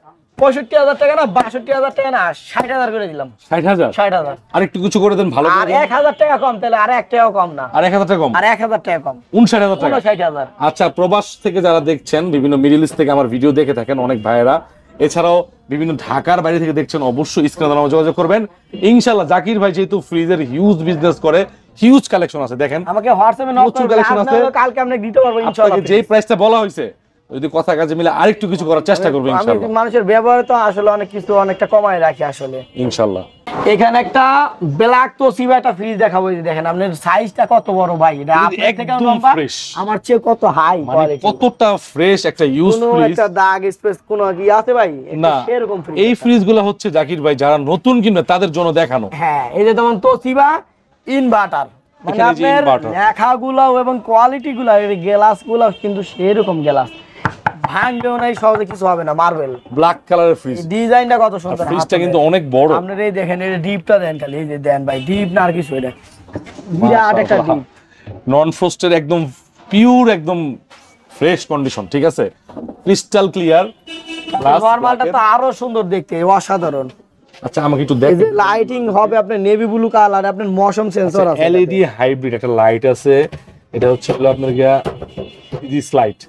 Speaker 1: 65,000 টাকা না 62,000 টাকা না 60,000 করে দিলাম। 60,000
Speaker 2: আর একটু কিছু করে দেন ভালো করে।
Speaker 1: আর 1,000 টাকা কম, তাহলে আর 1 টাকাও কম না।
Speaker 2: আর 1,000 টাকা কম?
Speaker 1: আর 1,000 টাকা কম,
Speaker 2: 59,000 টাকা।
Speaker 1: 59,000।
Speaker 2: আচ্ছা, প্রবাস থেকে যারা দেখছেন, বিভিন্ন মিডল ইস্ট থেকে আমার ভিডিও দেখে থাকেন অনেক ভাইয়েরা, এছাড়াও বিভিন্ন ঢাকার বাইরে থেকে দেখছেন, অবশ্যই স্ক্রিনে দেওয়া যোগাযোগ করবেন। ইনশাআল্লাহ জাকির ভাই যেহেতু ফ্রিজের হিউজ বিজনেস করে, হিউজ কালেকশন আছে। দেখেন
Speaker 1: আমাকে হোয়াটসঅ্যাপে নক করুন,
Speaker 2: কালেকশন আছে,
Speaker 1: কালকে আমরা দিতে পারবো ইনশাআল্লাহ।
Speaker 2: যে প্রাইসটা বলা হয়েছে যদি কথা কাজে মিলে আরেকটু কিছু করার চেষ্টা করব ইনশাআল্লাহ।
Speaker 1: আমি মানুষের ব্যবহার তো আসলে অনেক কিছু অনেকটা কমায় রাখি আসলে
Speaker 2: ইনশাআল্লাহ।
Speaker 1: এখানে একটা ব্ল্যাক তোশিবা একটা ফ্রিজ দেখাবো, এই দেখেন আপনার সাইজটা কত বড় ভাই, এটা আপনার থেকে লম্বা, আমার চেয়ে কত হাই কোয়ালিটি,
Speaker 2: কতটা ফ্রেশ একটা ইউজ ফ্রিজ।
Speaker 1: কোনো একটা দাগ স্পেস কোন কি আছে ভাই?
Speaker 2: না,
Speaker 1: এরকম ফ্রিজ।
Speaker 2: এই ফ্রিজগুলো হচ্ছে জাকির ভাই যারা নতুন কিনবে তাদের জন্য দেখানো।
Speaker 1: হ্যাঁ, এই যে যেমন তোশিবা ইনভার্টার, মানে আপনার লেখাগুলো এবং কোয়ালিটিগুলো, এই গ্লাসগুলো কিন্তু সেরকম গ্লাস, ভাঙবেও না, সহজে কিছু হবে না, মার্বেল
Speaker 2: ব্ল্যাক কালারের ফ্রিজ।
Speaker 1: ডিজাইনটা কত সুন্দর,
Speaker 2: ফ্রিজটা কিন্তু অনেক বড়।
Speaker 1: আপনারা এই দেখেন, এই ডিপটা দেন খালি, এই যে দেন ভাই, ডিপ না আর কিছু, এটা বিরাট একটা ডিপ,
Speaker 2: নন ফ্রস্টের একদম পিওর, একদম ফ্রেশ কন্ডিশন, ঠিক আছে, ক্রিস্টাল ক্লিয়ার।
Speaker 1: নরমালটা তো আরো সুন্দর দেখতে, অসাধারণ।
Speaker 2: আচ্ছা, আমাকে একটু
Speaker 1: এই
Speaker 2: দেখেন,
Speaker 1: যে লাইটিং হবে আপনার নেভি ব্লু কালার, আপনার মশম সেন্সর আছে,
Speaker 2: এলইডি হাইব্রিড একটা লাইট আছে। এটা হচ্ছে হলো আপনার গিয়া ইজি স্লাইড।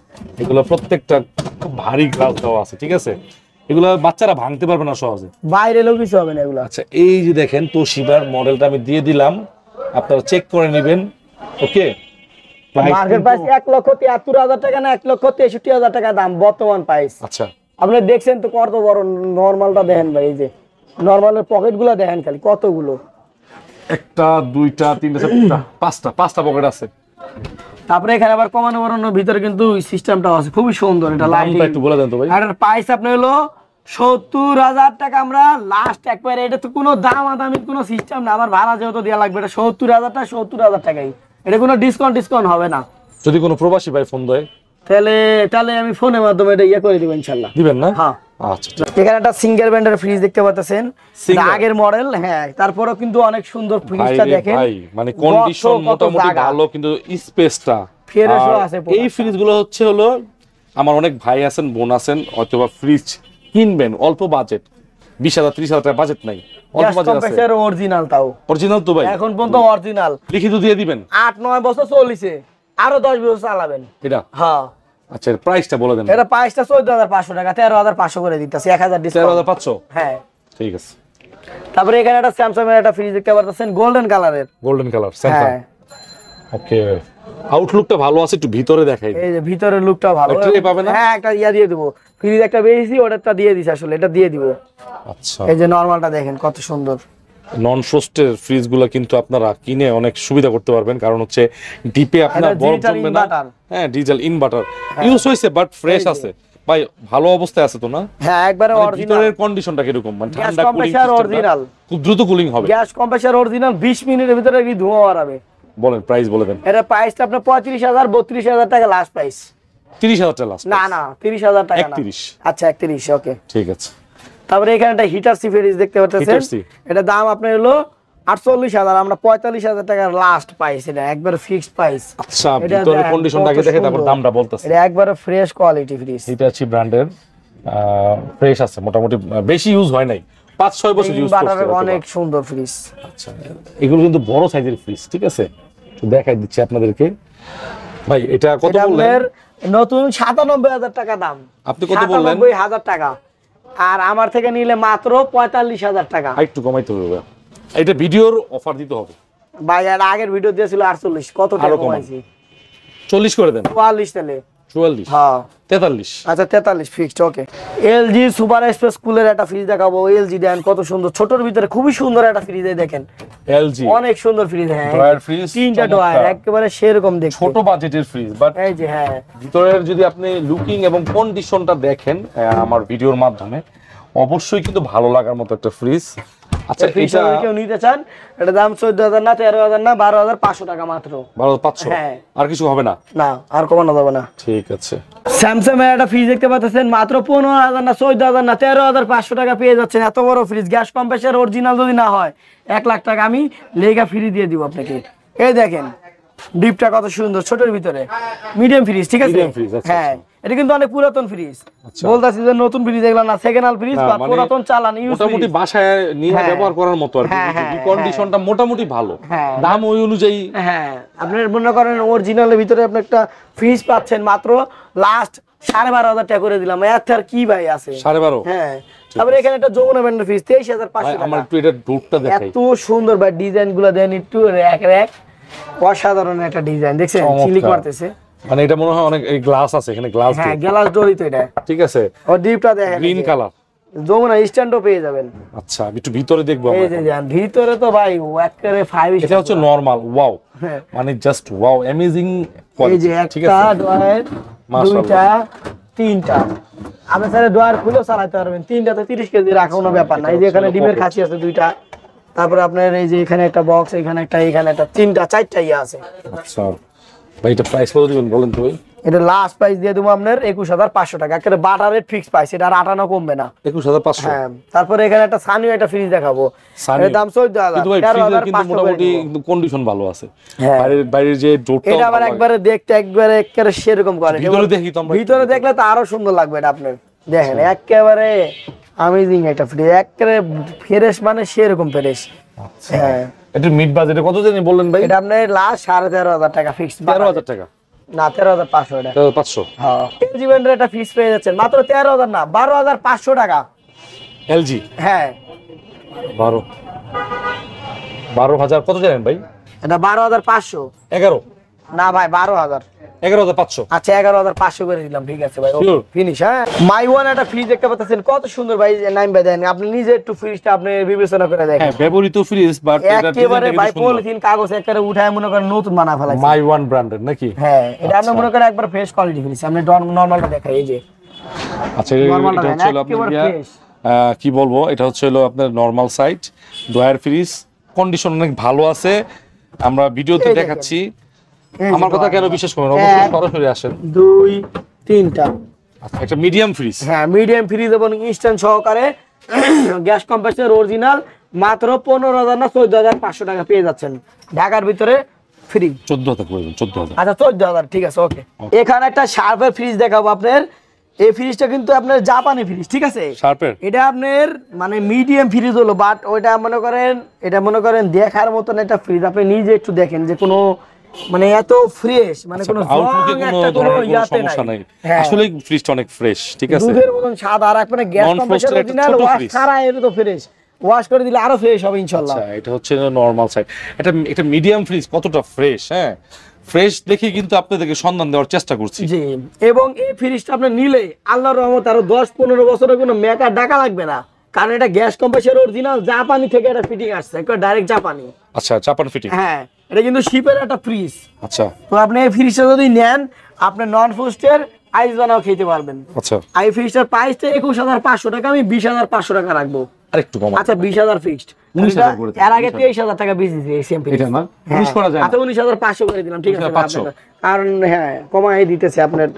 Speaker 2: এগুলো প্রত্যেকটা খুব ভারী গ্লাস দেওয়া আছে, ঠিক আছে, এগুলো বাচ্চারা ভাঙতে পারবে না সহজে,
Speaker 1: বাইরে লোক কিছু হবে না এগুলো।
Speaker 2: আচ্ছা, এই যে দেখেন তোশিবার মডেলটা আমি দিয়ে দিলাম, আপনারা চেক করে নেবেন। ওকে,
Speaker 1: মার্কেট প্রাইস 1,73,000 টাকা না 1,63,000 টাকা দাম বর্তমান প্রাইস।
Speaker 2: আচ্ছা,
Speaker 1: আপনি দেখছেন তো কত বড় নরমালটা, দেখেন ভাই, এই যে নরমালের পকেটগুলো দেখেন খালি কতগুলো,
Speaker 2: একটা দুইটা তিনটা চারটা পাঁচটা পকেট আছে।
Speaker 1: তারপরে এখানে আবার কমানো বাড়ানোর ভিতরে কিন্তু সিস্টেমটা আছে, খুবই সুন্দর। এটা লাইটিং
Speaker 2: একটু বলে দেন তো ভাই।
Speaker 1: এটার প্রাইস আপনার হলো 70,000 টাকা। আমরা লাস্ট একবারে, এটা তো কোনো দামাদামির কোনো সিস্টেম না, আমার ভাড়া যেহেতু দেওয়া লাগবে, এটা 70,000 টাকা, 70,000 টাকাই, এটা কোনো ডিসকাউন্ট হবে না।
Speaker 2: যদি কোনো প্রবাসী ভাই ফোন দেয়
Speaker 1: তাহলে আমি ফোনের মাধ্যমে এটা ইয়ে করে দিব ইনশাআল্লাহ।
Speaker 2: দিবেন না?
Speaker 1: হ্যাঁ।
Speaker 2: আচ্ছা,
Speaker 1: এখানে একটা সিঙ্গেল ব্র্যান্ডের ফ্রিজ দেখতে পাচ্ছেন, আগের মডেল, হ্যাঁ, তারপরেও কিন্তু অনেক সুন্দর ফ্রিজটা দেখেন
Speaker 2: ভাই, মানে কন্ডিশন মোটামুটি ভালো, কিন্তু স্পেসটা
Speaker 1: ফ্রেশও আছে।
Speaker 2: এই ফ্রিজগুলো হচ্ছে হলো, আমার অনেক ভাই আছেন, বোন আছেন, অথবা ফ্রিজ কিনবেন অল্প বাজেট, 20,000 30,000 টাকা বাজেট নাই, অল্প বাজেট আছে,
Speaker 1: অরিজিনাল, তাও
Speaker 2: অরিজিনাল তো ভাই,
Speaker 1: এখন পর্যন্ত অরিজিনাল
Speaker 2: লিখিত দিয়ে দিবেন,
Speaker 1: 8-9 বছর চলিছে, আরো 10 বছর চালাবেন
Speaker 2: এটা।
Speaker 1: হ্যাঁ।
Speaker 2: আচ্ছা, এর প্রাইসটা বলে দেন।
Speaker 1: এটা প্রাইসটা 14,500 টাকা, 13,500 করে দিতেছি, 1,000 ডিসকাউন্ট।
Speaker 2: 13,500?
Speaker 1: হ্যাঁ,
Speaker 2: ঠিক আছে।
Speaker 1: তারপরে এখানে একটা স্যামসাং এর একটা ফ্রিজ দেখতে পাচ্ছেন, গোল্ডেন কালারের।
Speaker 2: Golden colour Samsung.
Speaker 1: হ্যাঁ,
Speaker 2: ওকে, আউটলুকটা ভালো আছে, একটু ভিতরে দেখাই।
Speaker 1: এই যে ভিতরের লুকটা ভালো।
Speaker 2: ট্রে পাবে না?
Speaker 1: হ্যাঁ, একটা ইয়া দিয়ে দেব, ফ্রিজ একটা বেশি, ওটাটা দিয়ে দিছি, আসলে এটা দিয়ে দিব।
Speaker 2: আচ্ছা,
Speaker 1: এই যে নরমালটা দেখেন কত সুন্দর।
Speaker 2: নন ফ্রস্টের ফ্রিজগুলো কিন্তু আপনারা কিনে অনেক সুবিধা করতে পারবেন, কারণ হচ্ছে ডিপে আপনার বরফ জমবে না। হ্যাঁ, ডিজিটাল ইনভার্টার ইউজ হইছে, বাট ফ্রেশ আছে ভাই, ভালো অবস্থায় আছে তো না?
Speaker 1: হ্যাঁ, একবারে অরিজিনাল।
Speaker 2: ভিতরের কন্ডিশনটা কি রকম, মানে ঠান্ডা কুলিং
Speaker 1: কম্প্রেসার অরিজিনাল,
Speaker 2: খুব দ্রুত কুলিং হবে,
Speaker 1: গ্যাস কম্প্রেসার অরিজিনাল, 20 মিনিটের ভিতরে কি ধোঁয়া বাড়াবে।
Speaker 2: বলেন প্রাইস বলে দেন।
Speaker 1: এর প্রাইসটা আপনার 35,000 32,000 টাকা লাস্ট প্রাইস।
Speaker 2: 30,000 টাকা লাস্ট?
Speaker 1: না 30,000 টাকা না।
Speaker 2: 31।
Speaker 1: আচ্ছা, 31, ওকে,
Speaker 2: ঠিক আছে।
Speaker 1: তারপরে এখানে একটা হিটার সি ফ্রিজ দেখতে পাচ্ছেন, এটা দাম আপনার হলো 48,000, আমরা 45,000 টাকার লাস্ট প্রাইস, এটা একবার ফিক্সড প্রাইস।
Speaker 2: আচ্ছা, ভিতরের কন্ডিশনটাকে দেখে তারপর দামটা বলতেছি।
Speaker 1: এটা একবারে ফ্রেশ কোয়ালিটি ফ্রিজ,
Speaker 2: হিটাচি ব্র্যান্ডের, ফ্রেশ আছে, মোটামুটি বেশি ইউজ হয় নাই, 5-6 বছর ইউজ করতে।
Speaker 1: অনেক সুন্দর ফ্রিজ।
Speaker 2: আচ্ছা, এগুলো কিন্তু বড় সাইজের ফ্রিজ, ঠিক আছে, একটু দেখাই দিচ্ছি আপনাদেরকে। ভাই, এটা কত বললেন?
Speaker 1: নতুন 97,000 টাকা দাম।
Speaker 2: আপনি কত বললেন?
Speaker 1: 97,000 টাকা, আর আমার থেকে নিলে মাত্র 45,000 টাকা।
Speaker 2: একটু কমাইতে হবে, এটা ভিডিওর অফার দিতে হবে
Speaker 1: ভাই, আর আগের ভিডিও দিয়েছিল 48, কত টাকা কমাইছি?
Speaker 2: 40 করে দেন।
Speaker 1: 44 তাহলে
Speaker 2: 44?
Speaker 1: হ্যাঁ,
Speaker 2: 43।
Speaker 1: আচ্ছা, 43 ফিক্সড, ওকে। এলজি সুপার এক্সপ্রেস কুলের একটা ফ্রিজ দেখাবো, এলজি দেন, কত সুন্দর, ছোটর ভিতরে খুবই সুন্দর একটা ফ্রিজ, দেখেন
Speaker 2: এলজি
Speaker 1: অনেক সুন্দর ফ্রিজ। হ্যাঁ,
Speaker 2: ড্রয়ার ফ্রিজ,
Speaker 1: তিনটা ড্রয়ার, একেবারে সেরকম দেখতে,
Speaker 2: ছোট বাজেটের ফ্রিজ, বাট
Speaker 1: এই যে, হ্যাঁ,
Speaker 2: ভিতরের যদি আপনি লুকিং এবং কন্ডিশনটা দেখেন আমার ভিডিওর মাধ্যমে, অবশ্যই কিন্তু ভালো লাগার মতো একটা ফ্রিজ। আচ্ছা
Speaker 1: এটা কেউ নিতে চান এটা দাম 14000 না 13000 না 12500 টাকা মাত্র।
Speaker 2: 12500?
Speaker 1: হ্যাঁ।
Speaker 2: আর কিছু হবে না?
Speaker 1: না আর কমানো যাবে না।
Speaker 2: ঠিক আছে।
Speaker 1: স্যামসাং এর একটা ফ্রিজ দেখতে পাচ্ছেন মাত্র 15000 না 14000 না 13500 টাকা পেয়ে যাচ্ছেন। এত বড় ফ্রিজ, গ্যাস কম্প্রেসর অরিজিনাল যদি না হয় 1 লাখ টাকা আমি লেগা ফ্রি দিয়ে দিব আপনাকে। এই দেখেন ডিপটা কত সুন্দর, ছোটর ভিতরে মিডিয়াম ফ্রিজ, ঠিক আছে?
Speaker 2: মিডিয়াম ফ্রিজ, আচ্ছা।
Speaker 1: হ্যাঁ এটা কিন্তু অনেক পুরাতন ফ্রিজ,
Speaker 2: আচ্ছা।
Speaker 1: বলতাছি যে নতুন ফ্রিজ এগুলো না, সেকেন্ড হ্যান্ড ফ্রিজ বা পুরাতন চালান ইউজ
Speaker 2: মোটামুটি বাসায় নিয়ে ব্যবহার করার মতো আর কি, কন্ডিশনটা মোটামুটি ভালো, দাম ওই অনুযায়ী।
Speaker 1: হ্যাঁ আপনি মনে করেন অরিজিনালের ভিতরে আপনি একটা ফ্রিজ পাচ্ছেন মাত্র লাস্ট 12500 টাকা করে দিলাম, এত আর কি ভাই আছে?
Speaker 2: 12.5?
Speaker 1: হ্যাঁ। তারপরে এখানে একটা যমুনা ব্র্যান্ডের ফ্রিজ 23500 টাকা।
Speaker 2: আমার একটু এটা ডোরটা দেখাই,
Speaker 1: এত সুন্দর ভাই ডিজাইন গুলো দেন একটু এক এক, অসাধারণ একটা ডিজাইন দেখছেন, চিলি করতেছে।
Speaker 2: মানে এটা মনে হয় অনেক গ্লাস আছে এখানে, গ্লাস।
Speaker 1: হ্যাঁ গ্লাস জড়িত এটা,
Speaker 2: ঠিক আছে।
Speaker 1: আর ডিপটা দেখেন
Speaker 2: গ্রিন কালার,
Speaker 1: যমুনা স্ট্যান্ডও পেয়ে যাবেন।
Speaker 2: আচ্ছা আমি একটু ভিতরে দেখবো।
Speaker 1: এই যে যান ভিতরে তো ভাই একেবারে 5 স্টার।
Speaker 2: এটা হচ্ছে নরমাল, ওয়াও মানে জাস্ট ওয়াও, অ্যামেজিং
Speaker 1: এই যে একটা ডয়ার, দুইটা, তিনটা, আপনি স্যার ডয়ার খুলে চালাতে পারবেন। তিনটাতে 30 কেজি রাখা কোনো ব্যাপার না। এই যে এখানে ডিমের খাঁচি আছে দুইটা, তারপরে আপনার এই যে এখানে একটা বক্স, এখানে একটা, এখানে একটা, তিনটা চারটা ইয়ে আছে।
Speaker 2: আচ্ছা ভাই এটা প্রাইস কত দিবেন বলেন তো ভাই?
Speaker 1: এটা লাস্ট প্রাইস দিয়ে দেবো আপনার 21500 টাকা, একেবারে বাটার রেট ফিক্স প্রাইস, এটা আর 58 কমবে না।
Speaker 2: 21500?
Speaker 1: হ্যাঁ। তারপরে এখানে একটা সানিও একটা ফ্রিজ দেখাবো, এর দাম 14000।
Speaker 2: কিন্তু ভাই ফ্রিজের কিন্তু মোটামুটি কন্ডিশন ভালো আছে, বাইরের যে ডোরটা
Speaker 1: এটা আবার একবারে দেখতে একবারে সেরকম করে,
Speaker 2: ভিতরে দেখি তো আমরা,
Speaker 1: ভিতরে দেখলে তো আরো সুন্দর লাগবে। এটা আপনার দেখেন একেবারে অ্যামেজিং একটা ফ্রিজ, একেবারে ফ্রেশ মানে সেরকম ফ্রেশ। হ্যাঁ
Speaker 2: এটা মিড বাজেটে কত জানি বললেন ভাই?
Speaker 1: এটা আপনার লাস্ট 13500 টাকা ফিক্স।
Speaker 2: 13000 টাকা
Speaker 1: না 13500 এটা।
Speaker 2: 13500?
Speaker 1: হ্যাঁ এলজি ব্র্যান্ডের একটা ফিক্স পেয়ে যাচ্ছেন মাত্র 13000 না 12500 টাকা।
Speaker 2: এলজি?
Speaker 1: হ্যাঁ
Speaker 2: 12000 কত জানেন ভাই?
Speaker 1: এটা 12500।
Speaker 2: 11?
Speaker 1: না ভাই 12000।
Speaker 2: 11500?
Speaker 1: আচ্ছা 11500 করে দিলাম, ঠিক আছে ভাই, ওকে ফিনিশ। হ্যাঁ মাই ওয়ান একটা ফ্রিজ দেখতে পাচ্ছেন কত সুন্দর ভাই, নাইম ভাই দেন আপনি নিজে একটু ফ্রিজটা আপনি বিবেচনা করে দেখেন।
Speaker 2: হ্যাঁ ব্যবহৃত ফ্রিজ, বাট এটা
Speaker 1: একেবারে ভাই পলিথিন কাগজ একেবারে উঠায় মনে করেন নতুন বানা ফেলাইছে।
Speaker 2: মাই ওয়ান ব্র্যান্ডের নাকি?
Speaker 1: হ্যাঁ এটা আপনি মনে করেন একবার ফ্রেশ কোয়ালিটি ফ্রিজ, আপনি নরমালটা দেখাই। এই যে
Speaker 2: আচ্ছা এটা হচ্ছে আপনার কি বলবো, এটা হচ্ছে হলো আপনার normal size drawer fridge, condition অনেক ভালো আছে, আমরা ভিডিওতে দেখাচ্ছি। আমার কথা কেন বিশ্বাস করবেন, অবশ্যই সরাসরি আসেন।
Speaker 1: 2 3টা
Speaker 2: আচ্ছা একটা মিডিয়াম ফ্রিজ।
Speaker 1: হ্যাঁ মিডিয়াম ফ্রিজ এবং ইনস্ট্যান্ট সহকারে গ্যাস কম্প্রেসর অরিজিনাল মাত্র 15000 না 14500 টাকা পেয়ে যাচ্ছেন ঢাকার ভিতরে ফ্রি।
Speaker 2: 14000 বলবেন? 14000?
Speaker 1: আচ্ছা 14000 ঠিক আছে ওকে। এখানে একটা শার্পের ফ্রিজ দেখাবো আপনার, এই ফ্রিজটা কিন্তু আপনার জাপানি ফ্রিজ, ঠিক আছে?
Speaker 2: শার্পের?
Speaker 1: এটা আপনার মানে মিডিয়াম ফ্রিজ হলো, বাট ওইটা মনে করেন এটা মনে করেন দেখার মতন একটা ফ্রিজ, আপনি নিজে একটু দেখেন যে কোনো মানে এত ফ্রেশ, মানে কোনো
Speaker 2: আউটলুকে কোনো সমস্যা নাই, আসলে ফ্রিজটা অনেক ফ্রেশ, ঠিক আছে?
Speaker 1: দুধের মতন স্বাদ, আর মানে গ্যাস কম্প্রেসর অরিজিনাল ওয়াশ ছাড়া এর তো ফ্রেশ, ওয়াশ করে দিলে আরো ফ্রেশ হবে ইনশাআল্লাহ।
Speaker 2: আচ্ছা এটা হচ্ছে নরমাল সাইজ, এটা মিডিয়াম ফ্রিজ কতটা ফ্রেশ, হ্যাঁ ফ্রেশ দেখি কিন্তু আপনাদেরকে সন্ধান দেওয়ার চেষ্টা করছি।
Speaker 1: জি এবং এই ফ্রিজটা আপনি নিলে আল্লাহর রহমত আরো 10-15 বছরের কোনো মেকার টাকা লাগবে না, কারণ এটা গ্যাস কম্প্রেসর অরিজিনাল জাপানি থেকে এটা ফিটিং আসছে, একবার ডাইরেক্ট জাপানি।
Speaker 2: আচ্ছা জাপান ফিটিং? হ্যাঁ
Speaker 1: এটা কিন্তু শিপের একটা ফ্রিজ।
Speaker 2: আচ্ছা
Speaker 1: তো আপনি এই ফ্রিজটা যদি নেন আপনি নন ফ্রস্টের আইস বানাও খেতে পারবেন।
Speaker 2: আচ্ছা
Speaker 1: এই ফ্রিজটার প্রাইসটা 21500 টাকা, আমি 20500 টাকা রাখবো।
Speaker 2: আরেকটু কম?
Speaker 1: আচ্ছা 20000 ফিক্সড,
Speaker 2: 19000 করে দিন।
Speaker 1: এর আগে 23000 টাকা বেশি সেম ফ্রিজ
Speaker 2: এটা না 19 করা যায় না?
Speaker 1: আচ্ছা 19500 করে দিলাম, ঠিক আছে
Speaker 2: 500?
Speaker 1: কারণ হ্যাঁ কমাই দিতেছে আপনার।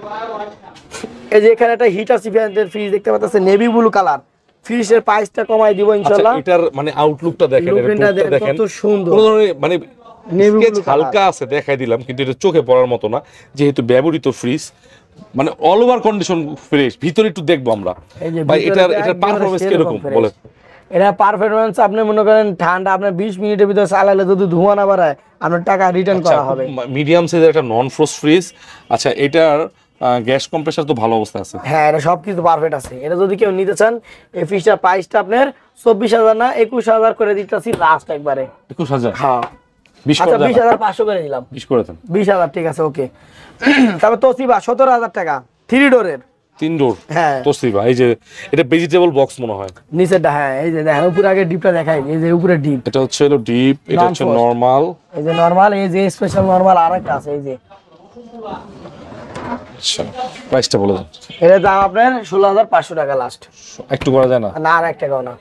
Speaker 1: এই যে এখানে একটা হিটার সিফিয়ানদের ফ্রিজ দেখতে পাচ্ছেন নেভি ব্লু কালার, ফ্রিজের প্রাইসটা কমাই দিব ইনশাআল্লাহ।
Speaker 2: আচ্ছা এটার মানে আউটলুকটা দেখেন,
Speaker 1: এটা দেখেন কত সুন্দর,
Speaker 2: কোনো ধরনের মানে স্কেচ হালকা আছে দেখাই দিলাম, কিন্তু এটা চোখে পড়ার মতো না যেহেতু ব্যবহৃত ফ্রিজ, মানে অল ওভার কন্ডিশন ফ্রেশ। ভিতরে একটু দেখবো আমরা ভাই এটার পারফরম্যান্স কিরকম বলেন?
Speaker 1: এটা পারফরম্যান্স আপনি মনে করেন ঠান্ডা আপনার 20 মিনিটের ভিতরে চালালে যদি ধোঁয়া না বাড়ায় আপনার টাকা রিটার্ন করা হবে।
Speaker 2: মিডিয়াম সাইজের একটা নন ফ্রস্ট ফ্রিজ। আচ্ছা এটার গ্যাস কম্প্রেসর তো ভালো অবস্থা আছে?
Speaker 1: হ্যাঁ এটা সবকিছু পারফেক্ট আছে। এটা যদি কেউ নিতে চান এই ফ্রিজটার প্রাইসটা আপনার 24000 না 21000 করে দিতেছি লাস্ট একবারে।
Speaker 2: 21000?
Speaker 1: হ্যাঁ
Speaker 2: 20
Speaker 1: আচ্ছা 20500 করে দিলাম।
Speaker 2: 20 করে দেন।
Speaker 1: 20000 ঠিক আছে ওকে। তারপর তোসিবা 17000 টাকা 3 ডোরের।
Speaker 2: 3 ডোর?
Speaker 1: হ্যাঁ
Speaker 2: তোসিবা। এই যে এটা ভেজিটেবল বক্স মনে হয়
Speaker 1: নিচেরটা। হ্যাঁ এই যে দেখেন উপরে আগে ডিপটা দেখাই, এই যে উপরে ডিপ,
Speaker 2: এটা হচ্ছে হলো ডিপ, এটা হচ্ছে নরমাল,
Speaker 1: এই যে নরমাল, এই যে স্পেশাল নরমাল আরেকটা আছে এই যে।
Speaker 2: আচ্ছা প্রাইসটা বলে দেন।
Speaker 1: এর দাম আপনার 16500 টাকা লাস্ট।
Speaker 2: একটু করা যায় না?
Speaker 1: না আর 1 টাকাও না।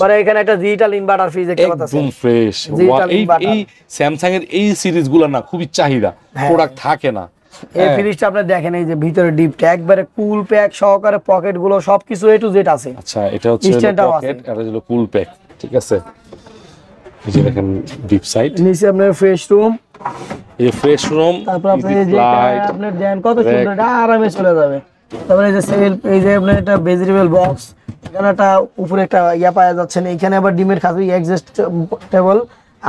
Speaker 1: পরে এখানে একটা ডিজিটাল ইনভার্টার ফ্রিজ দেখতে পাচ্ছেন,
Speaker 2: একদম ফ্রেশ। এই স্যামসাং এর এই সিরিজ গুলো না খুবই চাহিদা, প্রোডাক্ট থাকে না।
Speaker 1: এই ফ্রিজটা আপনি দেখেন, এই যে ভিতরে ডিপটা একবারে কুল প্যাক সহকারে, পকেট গুলো সবকিছু A to Z আছে।
Speaker 2: আচ্ছা, এটা হচ্ছে পকেট, এটা হলো কুল প্যাক, ঠিক আছে। এই যে দেখেন ডিপ সাইড,
Speaker 1: নিচে আপনার ফ্রেশ রুম,
Speaker 2: এই যে ফ্রেশ রুম,
Speaker 1: তারপর আপনি এই যে আপনি দেন কত সুন্দর, এটা আরামে চলে যাবে। তারপরে এই যে সেল, এই যে আপনার এটা ভেজিটেবল বক্স, এখানে একটা উপরে একটা ইয়া পাওয়া যাচ্ছে না, এখানে আবার ডিমের খাঁচি অ্যাডজাস্টেবল,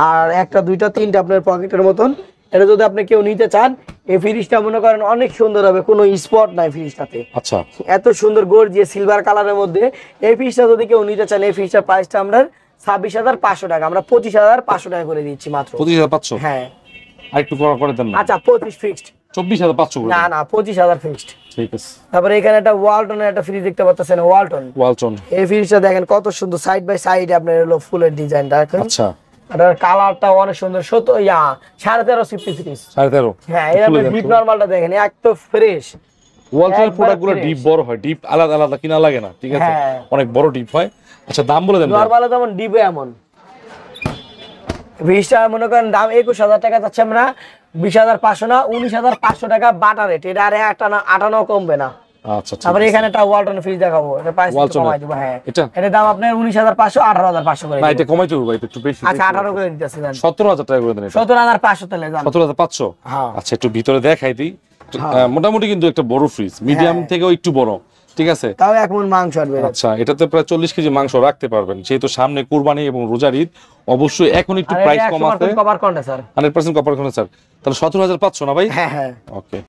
Speaker 1: আর একটা দুইটা তিনটা আপনার পকেটের মতন। এটা যদি আপনি কেউ নিতে চান, এই ফ্রিজটা মনে করেন অনেক সুন্দর হবে, কোনো স্পট নাই ফ্রিজটাতে।
Speaker 2: আচ্ছা,
Speaker 1: এত সুন্দর গর্জিয়াস সিলভার কালারের মধ্যে এই ফ্রিজটা যদি কেউ নিতে চান, এই ফ্রিজটার প্রাইসটা আমরা 26,500 টাকা, আমরা 25,500 টাকা করে দিচ্ছি মাত্র।
Speaker 2: 25,500?
Speaker 1: হ্যাঁ,
Speaker 2: আরেকটু করে দেন না।
Speaker 1: আচ্ছা 25 ফিক্সড।
Speaker 2: 24,500 করে
Speaker 1: না না, 25,000 ফিক্সড।
Speaker 2: ঠিক আছে।
Speaker 1: তারপরে এখানে একটা ওয়ালটনের একটা ফ্রিজ দেখতে পাচ্ছেন, ওয়ালটন। এই ফ্রিজটা দেখেন কত সুন্দর, সাইড বাই সাইড আপনার হলো ফুলের ডিজাইনটা।
Speaker 2: আচ্ছা,
Speaker 1: এটার কালারটা অনেক সুন্দর, 13.5 সিফটি সিরিজ।
Speaker 2: 13.5?
Speaker 1: হ্যাঁ, এর ডিপ নরমালটা দেখেন একদম ফ্রেশ।
Speaker 2: ওয়ালটনের প্রোডাক্টগুলো ডিপ বড় হয়, ডিপ আলাদা আলাদা কিনা লাগে না, ঠিক আছে, অনেক বড় ডিপ হয়। আচ্ছা, দাম বলে দেন।
Speaker 1: নরমালে যেমন ডিপে এমন ফ্রিজটা মনে করেন দাম 21,000 টাকা যাচ্ছে, আমরা 20,500 না, 19,500 টাকা বাটার রেট, এটা আর 58 কমবে না।
Speaker 2: আচ্ছা,
Speaker 1: তারপরে এখানে একটা ওয়ালটন ফ্রিজ দেখাবো, এটা প্রাইস কমাই দেব। হ্যাঁ, এটা দাম আপনার 19,500, 18,500 করে।
Speaker 2: না, এটা কমাইতে হবে, এটা একটু বেশি।
Speaker 1: আচ্ছা, 18 করে দিতেছি, জান
Speaker 2: 17,000 টাকা করে দেন।
Speaker 1: 17,500 তাহলে জান।
Speaker 2: 17,500?
Speaker 1: হ্যাঁ।
Speaker 2: আচ্ছা, একটু ভিতরে দেখাই দিই। মোটামুটি কিন্তু একটা বড় ফ্রিজ, মিডিয়াম থেকেও একটু বড়, ঠিক আছে।
Speaker 1: তাও 1 মণ মাংস আসবে।
Speaker 2: আচ্ছা, এটাতে প্রায় 40 কেজি মাংস রাখতে পারবেন, যেহেতু সামনে কুরবানি এবং রোজার ঈদ। অবশ্যই এখন একটু প্রাইস কম আছে।
Speaker 1: 100% কভার কন্ডেন্সার।
Speaker 2: 100% কপার কন্ডেন্সার, তাহলে 17,500 না ভাই?
Speaker 1: হ্যাঁ হ্যাঁ,
Speaker 2: ওকে।